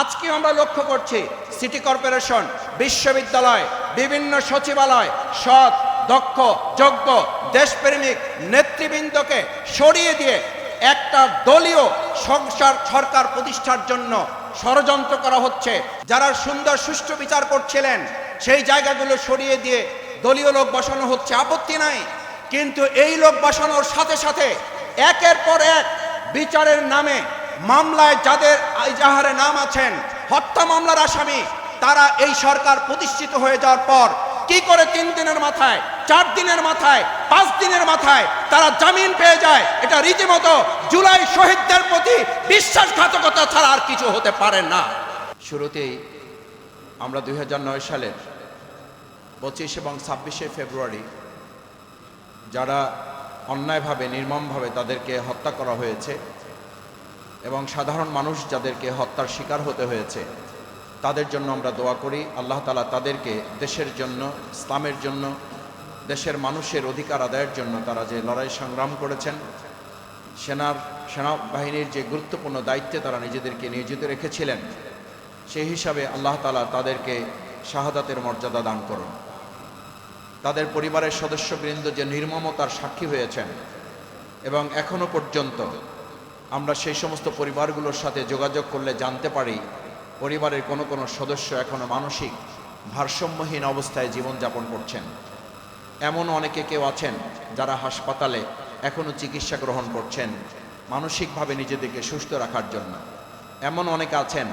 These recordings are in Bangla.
আজকে আমরা লক্ষ্য করছি সিটি কর্পোরেশন, বিশ্ববিদ্যালয়, বিভিন্ন সচিবালয় সৎ, দক্ষ, যোগ্য, দেশপ্রেমিক নেতৃবৃন্দকে সরিয়ে দিয়ে একটা দলীয় সরকার প্রতিষ্ঠার জন্য ষড়যন্ত্র করা হচ্ছে। যারা সুন্দর সুষ্ঠু বিচার করছিলেন সেই জায়গাগুলো সরিয়ে দিয়ে দলীয় লোক বসানো হচ্ছে, আপত্তি নাই। কিন্তু এই লোক বসানোর সাথে সাথে একের পর এক বিচারের নামে মামলায় যাদের ইজাহারে নাম আছেন, হত্যা মামলার আসামি, তারা এই সরকার প্রতিষ্ঠিত হয়ে যাওয়ার পর কি করে 3 দিনের মাথায়, 4 দিনের মাথায়, 5 দিনের মাথায় তারা জামিন পেয়ে যায়। এটা রীতিমতো জুলাই শহীদদের প্রতি বিশ্বাসঘাতকতা ছাড়া আর কিছু হতে পারে না। শুরুতেই আমরা 2009 সালের 25 এবং 26 ফেব্রুয়ারি যারা অন্যায়ভাবে, নির্মমভাবে তাদেরকে হত্যা করা হয়েছে এবং সাধারণ মানুষ যাদেরকে হত্যার শিকার হতে হয়েছে, তাদের জন্য আমরা দোয়া করি। আল্লাহ তাআলা তাদেরকে দেশের জন্য, ইসলামের জন্য, দেশের মানুষের অধিকার আদায়ের জন্য তারা যে লড়াই সংগ্রাম করেছেন, সেনাবাহিনীর যে গুরুত্বপূর্ণ দায়িত্বে তারা নিজেদেরকে নিয়োজিত রেখেছিলেন, সেই হিসাবে আল্লাহ তাআলা তাদেরকে শাহাদাতের মর্যাদা দান করুন। তাদের পরিবারের সদস্যবৃন্দ যে নির্মমতার সাক্ষী হয়েছেন এবং এখনো পর্যন্ত আমরা সেই সমস্ত পরিবারগুলোর সাথে যোগাযোগ করলে জানতে পারি পরিবারের কোনো সদস্য এখনো মানসিক ভারসাম্যহীন অবস্থায় জীবনযাপন করছেন। এমন অনেকে কেউ আছেন যারা হাসপাতালে এখনো চিকিৎসা গ্রহণ করছেন মানসিকভাবে নিজেদেরকে সুস্থ রাখার জন্য। এমন অনেকে আছেন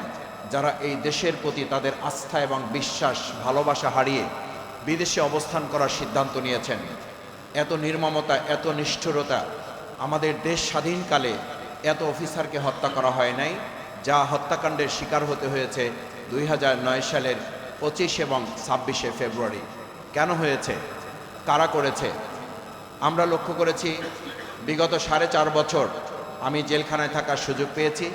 যারা এই দেশের প্রতি তাদের আস্থা এবং বিশ্বাস, ভালোবাসা হারিয়ে বিদেশে অবস্থান করার সিদ্ধান্ত নিয়েছেন। এত নির্মমতা, এত নিষ্ঠুরতা, আমাদের দেশ স্বাধীনকালে এত অফিসারকে হত্যা করা হয় নাই যা হত্যাকাণ্ডের শিকার হতে হয়েছে 2009 সালের 25 এবং 26 ফেব্রুয়ারি। কেন হয়েছে? কারা করেছে? আমরা লক্ষ্য করেছি বিগত 4.5 বছর আমি জেলখানায় থাকার সুযোগ পেয়েছি,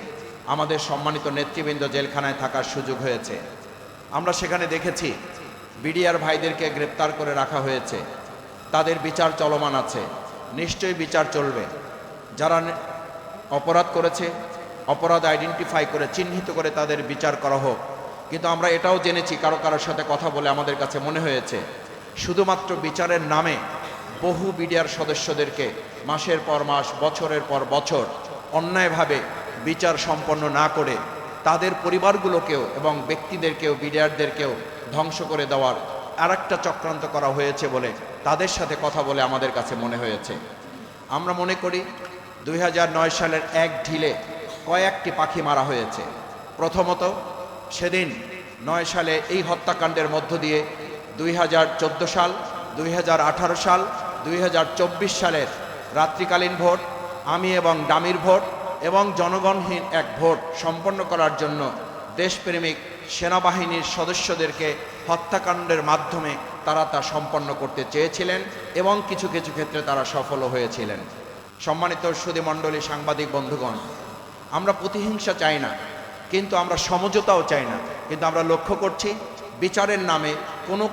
আমাদের সম্মানিত নেতৃবৃন্দ জেলখানায় থাকার সুযোগ হয়েছে। আমরা সেখানে দেখেছি বিডিআর ভাইদেরকে গ্রেপ্তার করে রাখা হয়েছে, তাদের বিচার চলমান আছে, নিশ্চয়ই বিচার চলবে। যারা অপরাধ করেছে, অপরাধ আইডেন্টিফাই করে চিহ্নিত করে তাদের বিচার করা হোক। কিন্তু আমরা এটাও জেনেছি, কারোর সাথে কথা বলে আমাদের কাছে মনে হয়েছে শুধুমাত্র বিচারের নামে বহু বিডিআর সদস্যদেরকে মাসের পর মাস, বছরের পর বছর অন্যায়ভাবে বিচার সম্পন্ন না করে তাদের পরিবারগুলোকেও এবং ব্যক্তিদেরকেও, বিডিআরদেরকেও ধ্বংস করে দেওয়ার আরেকটা চক্রান্ত করা হয়েছে বলে তাদের সাথে কথা বলে আমাদের কাছে মনে হয়েছে। আমরা মনে করি 2009 সালের এক ঢিলে কয়েকটি পাখি মারা হয়েছে। প্রথমত সেদিন 9 সালে এই হত্যাকাণ্ডের মধ্য দিয়ে 2014 সাল, 2018 সাল, 2024 সালের রাত্রিকালীন ভোট, আমি এবং ডামির ভোট এবং জনগণহীন এক ভোট সম্পন্ন করার জন্য দেশপ্রেমিক সেনাবাহিনীর সদস্যদেরকে হত্যাকাণ্ডের মাধ্যমে তারা তা সম্পন্ন করতে চেয়েছিলেন এবং কিছু কিছু ক্ষেত্রে তারা সফলও হয়েছিলেন। সম্মানিত সুধীমণ্ডলী, সাংবাদিক বন্ধুগণ, আমরা প্রতিহিংসা চাই না, কিন্তু আমরা সমঝোতাও চাই না। কিন্তু আমরা লক্ষ্য করছি বিচারের নামে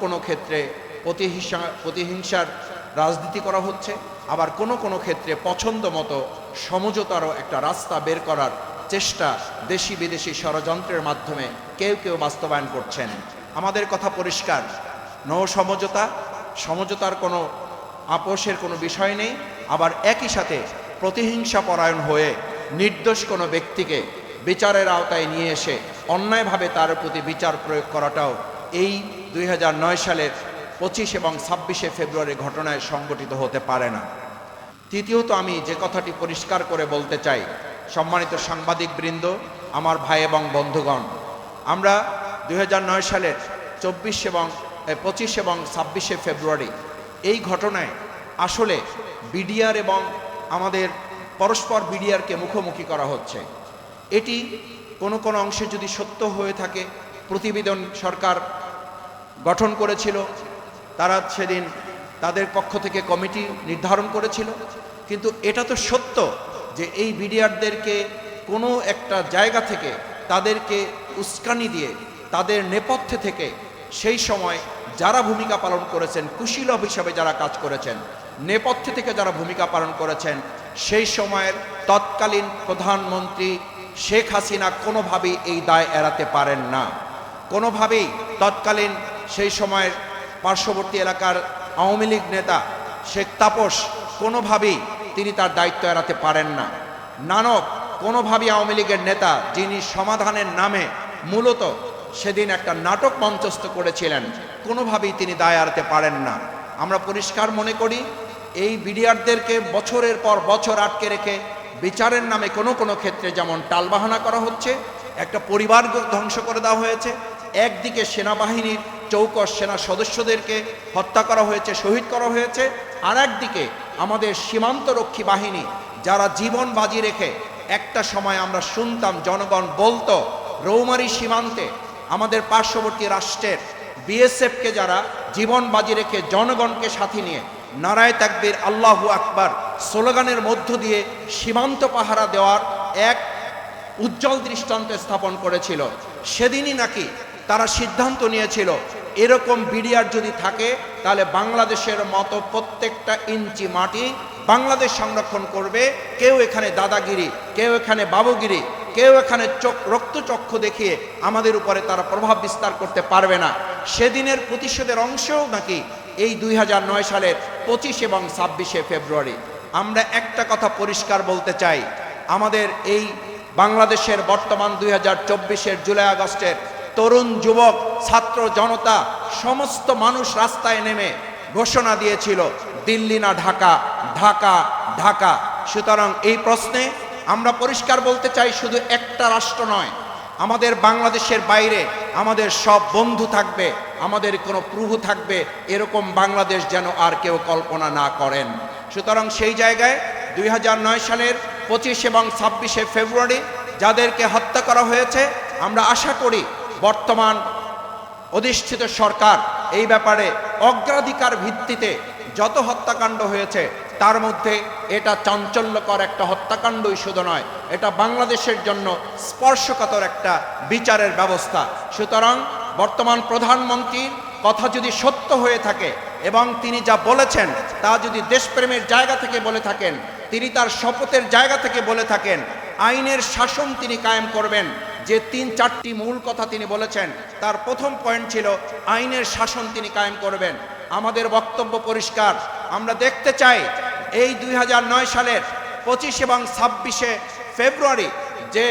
কোনো ক্ষেত্রে প্রতিহিংসার রাজনীতি করা হচ্ছে, আবার কোনো ক্ষেত্রে পছন্দ মতো সমঝোতারও একটা রাস্তা বের করার চেষ্টা দেশি বিদেশি ষড়যন্ত্রের মাধ্যমে কেউ বাস্তবায়ন করছেন। আমাদের কথা পরিষ্কার, নো সমঝোতা, সমঝোতার কোনো আপোষের কোনো বিষয় নেই। আবার একই সাথে প্রতিহিংসা পরায়ণ হয়ে নির্দোষ কোনো ব্যক্তিকে বিচারের আওতায় নিয়ে এসে অন্যায়ভাবে তার প্রতি বিচার প্রয়োগ করাটাও এই 2009 সালের 25 এবং 26 ফেব্রুয়ারি ঘটনায় সংগঠিত হতে পারে না। তৃতীয়ত আমি যে কথাটি পরিষ্কার করে বলতে চাই, সম্মানিত সাংবাদিক বৃন্দ, আমার ভাই এবং বন্ধুগণ, আমরা 2009 সালের 25 এবং 26 ফেব্রুয়ারি এই ঘটনায় আসলে বিডিআর এবং আমাদের পরস্পর বিডিআরকে মুখোমুখি করা হচ্ছে। এটি কোনো অংশে যদি সত্য হয়ে থাকে, প্রতিবেদন সরকার গঠন করেছিল, তারা সেদিন তাদের পক্ষ থেকে কমিটি নির্ধারণ করেছিল। কিন্তু এটা তো সত্য যে এই বিডিআরদেরকে কোনো একটা জায়গা থেকে তাদেরকে উস্কানি দিয়ে, তাদের নেপথ্যে থেকে সেই সময় যারা ভূমিকা পালন করেছেন, কুশীলব হিসাবে যারা কাজ করেছেন, নেপথ্যে থেকে যারা ভূমিকা পালন করেছেন, সেই সময়ের তৎকালীন প্রধানমন্ত্রী শেখ হাসিনা কোনোভাবেই এই দায় এড়াতে পারেন না। কোনোভাবেই তৎকালীন সেই সময়ের পার্শ্ববর্তী এলাকার আওয়ামী লীগ নেতা শেখ তাপস কোনোভাবেই তিনি তার দায়িত্ব এড়াতে পারেন না। নানক কোনোভাবেই আওয়ামী লীগের নেতা, যিনি সমাধানের নামে মূলত সেদিন একটা নাটক মঞ্চস্থ করেছিলেন, কোনোভাবেই তিনি দায় এড়াতে পারেন না। আমরা পরিষ্কার মনে করি এই বিডিআরদেরকে বছরের পর বছর আটকে রেখে বিচারের নামে কোনো কোনো ক্ষেত্রে যেমন টালবাহানা করা হচ্ছে, একটা পরিবার ধ্বংস করে দেওয়া হয়েছে, একদিকে সেনাবাহিনীর চৌকস সেনা সদস্যদেরকে হত্যা করা হয়েছে, শহীদ করা হয়েছে, আর একদিকে আমাদের সীমান্তরক্ষী বাহিনী যারা জীবন বাজি রেখে, একটা সময় আমরা শুনতাম জনগণ বলতো রৌমারী সীমান্তে আমাদের পার্শ্ববর্তী রাষ্ট্রের বিএসএফকে যারা জীবন বাজি রেখে জনগণকে সাথে নিয়ে নারায়ে তাকবীর আল্লাহু আকবার স্লোগানের মধ্য দিয়ে সীমান্ত পাহারা দেওয়ার এক উজ্জ্বল দৃষ্টান্ত স্থাপন করেছিল। সেদিনই নাকি তারা সিদ্ধান্ত নিয়েছিল এরকম বিডিআর যদি থাকে তাহলে বাংলাদেশের মতো প্রত্যেকটা ইঞ্চি মাটি বাংলাদেশ সংরক্ষণ করবে। কেউ এখানে দাদাগিরি, কেউ এখানে বাবুগিরি, কেউ এখানে রক্তচক্ষু দেখিয়ে আমাদের উপরে তারা প্রভাব বিস্তার করতে পারবে না। সেদিনের প্রতিশোধের অংশও নাকি এই 2009 সালের 25 এবং 26শে ফেব্রুয়ারি। আমরা একটা কথা পরিষ্কার বলতে চাই, আমাদের এই বাংলাদেশের বর্তমান 2024-এর জুলাই আগস্টের তরুণ যুবক ছাত্র জনতা সমস্ত মানুষ রাস্তায় নেমে ঘোষণা দিয়েছিল দিল্লি না ঢাকা, ঢাকা ঢাকা। সুতরাং এই প্রশ্নে আমরা পরিষ্কার বলতে চাই, শুধু একটা রাষ্ট্র নয়, আমাদের বাংলাদেশের বাইরে আমাদের সব বন্ধু থাকবে, আমাদের কোনো প্রভু থাকবে, এরকম বাংলাদেশ যেন আর কেউ কল্পনা না করেন। সুতরাং সেই জায়গায় 2009 সালের 25 এবং 26শে ফেব্রুয়ারি যাদেরকে হত্যা করা হয়েছে, আমরা আশা করি বর্তমান অধিষ্ঠিত সরকার এই ব্যাপারে অগ্রাধিকার ভিত্তিতে যত হত্যাকাণ্ড হয়েছে তার মধ্যে এটা চাঞ্চল্যকর একটা হত্যাকাণ্ডই শুধু নয়, এটা বাংলাদেশের জন্য স্পর্শকাতর একটা বিচারের ব্যবস্থা। সুতরাং বর্তমান প্রধানমন্ত্রীর কথা যদি সত্য হয়ে থাকে এবং তিনি যা বলেছেন তা যদি দেশপ্রেমের জায়গা থেকে বলে থাকেন, তিনি তার শপথের জায়গা থেকে বলে থাকেন, আইনের শাসন তিনি কায়েম করবেন, যে 3-4টি মূল কথা তিনি বলেছেন তার প্রথম পয়েন্ট ছিল আইনের শাসন তিনি কায়েম করবেন। আমাদের বক্তব্য পরিষ্কার, আমরা দেখতে চাই এই 2009 সালের 25 এবং 26শে ফেব্রুয়ারি যে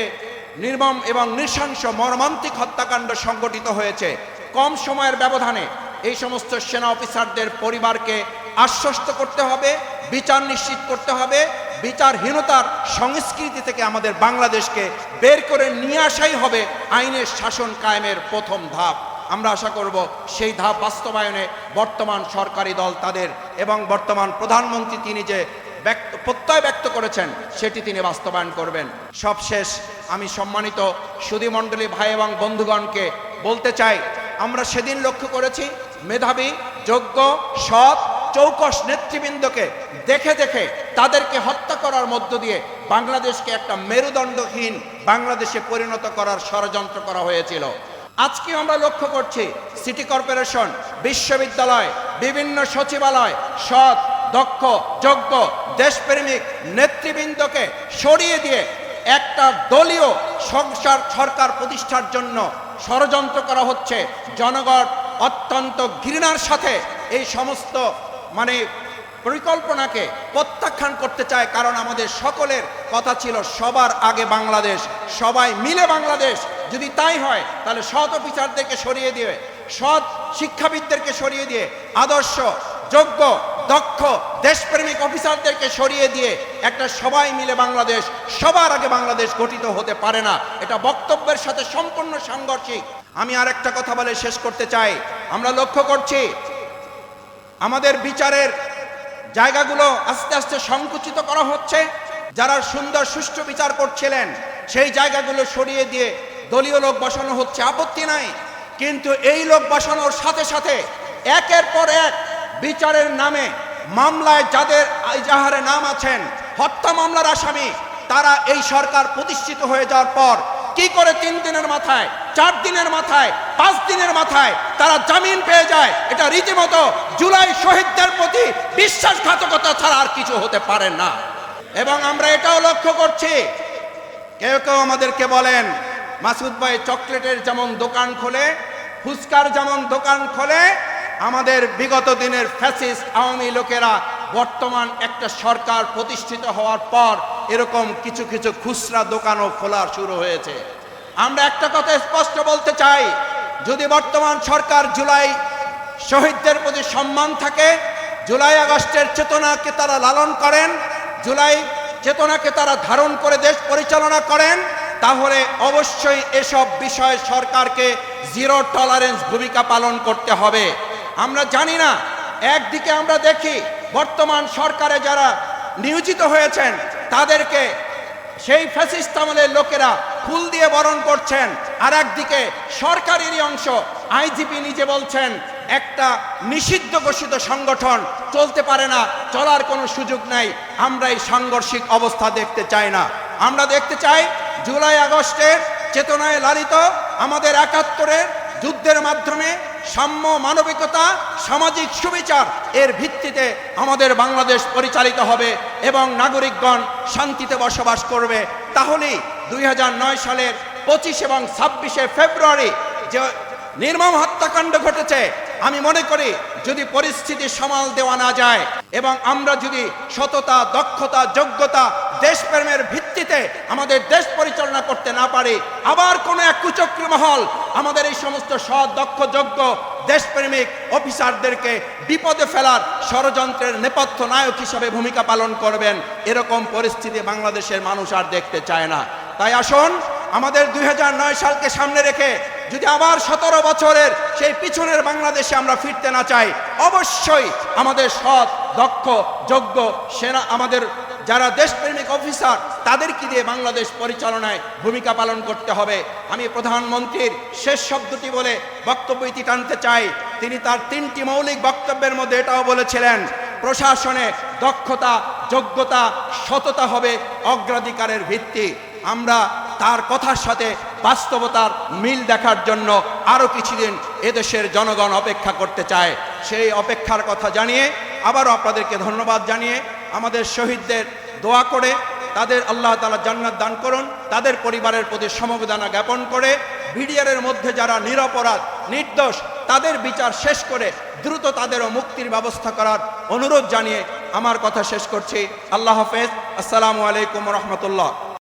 নির্মম এবং নৃশংস মর্মান্তিক হত্যাকাণ্ড সংঘটিত হয়েছে, কম সময়ের ব্যবধানে এই সমস্ত সেনা অফিসারদের পরিবারকে আশ্বস্ত করতে হবে, বিচার নিশ্চিত করতে হবে, বিচারহীনতার সংস্কৃতি থেকে আমাদের বাংলাদেশকে বের করে নিয়ে আসাই হবে আইনের শাসন কায়েমের প্রথম ধাপ। আমরা আশা করব সেই ধাপ বাস্তবায়নে বর্তমান সরকারি দল তাদের এবং বর্তমান প্রধানমন্ত্রী তিনি যে প্রত্যয় ব্যক্ত করেছেন সেটি তিনি বাস্তবায়ন করবেন। সবশেষ আমি সম্মানিত সুধীমণ্ডলী ভাই এবং বন্ধুগণকে বলতে চাই, আমরা সেদিন লক্ষ্য করেছি মেধাবী, যোগ্য, সৎ, চৌকস নেতৃবৃন্দকে দেখে দেখে তাদেরকে হত্যা করার মধ্য দিয়ে বাংলাদেশকে একটা মেরুদণ্ডহীন বাংলাদেশে পরিণত করার ষড়যন্ত্র করা হয়েছিল। আজকে আমরা লক্ষ্য করছি সিটি কর্পোরেশন, বিশ্ববিদ্যালয়, বিভিন্ন সচিবালয় সৎ, দক্ষ, যোগ্য, দেশপ্রেমিক নেতৃবৃন্দকে সরিয়ে দিয়ে একটা দলীয় সরকার প্রতিষ্ঠার জন্য ষড়যন্ত্র করা হচ্ছে। জনগণ অত্যন্ত ঘৃণার সাথে এই সমস্ত পরিকল্পনাকে প্রত্যাখ্যান করতে চায়, কারণ আমাদের সকলের কথা ছিল সবার আগে বাংলাদেশ, সবাই মিলে বাংলাদেশ। যদি তাই হয় তাহলে সৎ অফিসারদেরকে সরিয়ে দিয়ে, সৎ শিক্ষাবিদদেরকে সরিয়ে দিয়ে, আদর্শ, যোগ্য, দক্ষ, দেশপ্রেমিক অফিসারদেরকে সরিয়ে দিয়ে একটা সবাই মিলে বাংলাদেশ, সবার আগে বাংলাদেশ গঠিত হতে পারে না। এটা বক্তব্যের সাথে সম্পূর্ণ সাংঘর্ষিক। আমি আর একটা কথা বলে শেষ করতে চাই, আমরা লক্ষ্য করছি আমাদের বিচারের জায়গাগুলো আস্তে আস্তে সংকুচিত করা হচ্ছে। যারা সুন্দর সুষ্ঠু বিচার করছিলেন সেই জায়গাগুলো সরিয়ে দিয়ে দলীয় লোক বসানো হচ্ছে, আপত্তি নাই, কিন্তু এই লোক বসানোর সাথে সাথে একের পর এক বিচারের নামে মামলায় যাদের ইজাহারে নাম আছেন, হত্যা মামলার আসামি, তারা এই সরকার প্রতিষ্ঠিত হয়ে যাওয়ার পর কি করে 3 দিনের মাথায়, 4 দিনের মাথায়, 5 দিনের মাথায় তারা জামিন পেয়ে যায়। এটা রীতিমতো জুলাই শহীদদের প্রতি বিশ্বাসঘাতকতা ছাড়া আর কিছু হতে পারে না। এবং আমরা এটাও লক্ষ্য করছি কেউ কেউ আমাদেরকে বলেন, মাসুদ ভাই চকলেটের যেমন দোকান খোলে, ফুচকার যেমন দোকান খোলে, আমাদের বিগত দিনের ফ্যাসিস্ট আওয়ামী লোকেরা বর্তমান একটা সরকার প্রতিষ্ঠিত হওয়ার পর এরকম কিছু কিছু খুচরা দোকানও খোলা শুরু হয়েছে। আমরা একটা কথা স্পষ্ট বলতে চাই, যদি বর্তমান সরকার জুলাই শহীদদের প্রতি সম্মান থাকে, জুলাই আগস্টের চেতনাকে তারা লালন করেন, জুলাই চেতনাকে তারা ধারণ করে দেশ পরিচালনা করেন, তাহলে অবশ্যই এসব বিষয়ে সরকারকে জিরো টলারেন্স ভূমিকা পালন করতে হবে। আমরা জানি না, একদিকে আমরা দেখি বর্তমান সরকারে যারা নিয়োজিত হয়েছেন তাদেরকে সেই ফ্যাসিস্ট আমলের লোকেরা ফুল দিয়ে বরণ করছেন, আর একদিকে সরকারেরই অংশ আইজিপি নিজে বলছেন একটা নিষিদ্ধ ঘোষিত সংগঠন চলতে পারে না, চলার কোনো সুযোগ নাই। আমরা এই সাংঘর্ষিক অবস্থা দেখতে চাই না। আমরা দেখতে চাই জুলাই আগস্টের চেতনায় লালিত আমাদের ৭১-এর যুদ্ধের মাধ্যমে সাম্য, মানবিকতা, সামাজিক সুবিচার এর ভিত্তিতে আমাদের বাংলাদেশ পরিচালিত হবে এবং নাগরিকগণ শান্তিতে বসবাস করবে। তাহলেই ২০০৯ সালের ২৫ এবং ২৬শে ফেব্রুয়ারি যে নির্মম হত্যাকাণ্ড ঘটেছে, আমি মনে করি যদি পরিস্থিতি সামাল দেওয়া না যায় এবং আমরা যদি সততা, দক্ষতা, যোগ্যতা, দেশপ্রেমের ভিত্তিতে আমাদের দেশ পরিচালনা করতে না পারি, আবার কোনো এক কুচক্রী মহল আমাদের এই সমস্ত সৎ, দক্ষ, যোগ্য, দেশপ্রেমিক অফিসারদেরকে বিপদে ফেলার ষড়যন্ত্রের নেপথ্য নায়ক হিসাবে ভূমিকা পালন করবেন। এরকম পরিস্থিতি বাংলাদেশের মানুষ আর দেখতে চায় না। তাই আসুন, আমাদের ২০০৯ সালকে সামনে রেখে যদি আবার ১৭ বছরের সেই পিছনের বাংলাদেশে আমরা ফিরতে না চাই, অবশ্যই আমাদের সৎ, দক্ষ, যোগ্য সেনা, আমাদের যারা দেশপ্রেমিক অফিসার, তাদেরকে দিয়ে বাংলাদেশ পরিচালনায় ভূমিকা পালন করতে হবে। আমি প্রধানমন্ত্রীর শেষ শব্দটি বলে বক্তব্য ইতি টানতে চাই। তিনি তার ৩টি মৌলিক বক্তব্যের মধ্যে এটাও বলেছিলেন, প্রশাসনে দক্ষতা, যোগ্যতা, সততা হবে অগ্রাধিকারের ভিত্তি। আমরা তার কথার সাথে বাস্তবতার মিল দেখার জন্য আরও কিছুদিন এদেশের জনগণ অপেক্ষা করতে চায়। সেই অপেক্ষার কথা জানিয়ে আবারও আপনাদেরকে ধন্যবাদ জানিয়ে, আমাদের শহীদদের দোয়া করে তাদের আল্লাহ তাআলা জান্নাত দান করুন, তাদের পরিবারের প্রতি সমবেদনা জ্ঞাপন করে বিডিআরের মধ্যে যারা নিরপরাধ, নির্দোষ, তাদের বিচার শেষ করে দ্রুত তাদেরও মুক্তির ব্যবস্থা করার অনুরোধ জানিয়ে আমার কথা শেষ করছি। আল্লাহ হাফেজ। আসসালামু আলাইকুম রহমতুল্লাহ।